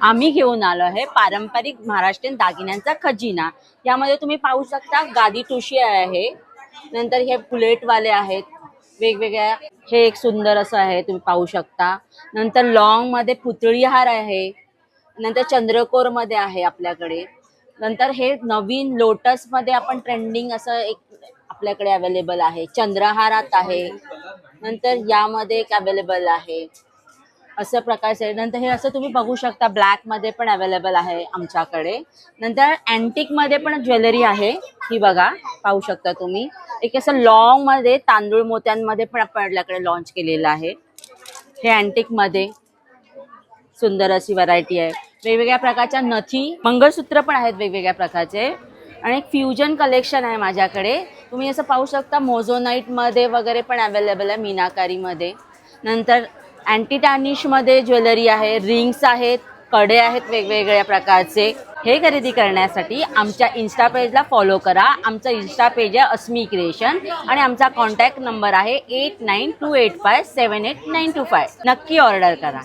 आम्ही घेऊन आलो आहे पारंपरिक महाराष्ट्रीयन दागिन्यांचा खजिना। यामध्ये तुम्ही पाहू शकता गादी ठुशी आहे, नंतर हे बुलेटवाले आहेत वेगवेगळ्या। हे एक सुंदर असं आहे, तुम्ही पाहू शकता। नंतर लॉंग मध्ये पुतळी हार आहे, नंतर चंद्रकोर मध्ये आहे आपल्याकडे। नंतर हे नवीन लोटस मध्ये आपण ट्रेंडिंग असं एक आपल्याकडे अवेलेबल आहे, चंद्रहारात आहे। नंतर यामध्ये एक अवेलेबल आहे असं प्रकारचे। नंतर हे असं तुम्ही बघू शकता ब्लॅक मध्ये पण अवेलेबल आहे आमच्याकडे। नंतर अँटिक मध्ये पण ज्वेलरी आहे, ही बघा पाहू शकता तुम्ही। एक असं लॉंग मध्ये तांदूळ मोत्यांमध्ये पण आपल्याकडे लॉन्च केलेलं आहे। हे अँटिक मध्ये सुंदर अशी व्हरायटी आहे। वेगवेगळ्या प्रकारच्या नथी, मंगळसूत्र पण आहेत वेगवेगळ्या प्रकारचे। आणि एक फ्युजन कलेक्शन आहे माझ्याकडे, तुम्ही असं पाहू शकता। मोझोनाईट मध्ये वगैरे पण अवेलेबल आहे, मीनाकारी मध्ये। नंतर अँटी टार्निश मध्ये ज्वेलरी आहे, रिंग्स आहेत, कडे आहेत वेगवेगळ्या प्रकारचे। हे खरेदी करण्यासाठी आमच्या इन्स्टा पेजला फॉलो करा। आमचं इन्स्टा पेज आहे अस्मी क्रिएशन आणि आमचा कॉन्टॅक्ट नंबर आहे 8928578925। नक्की ऑर्डर करा।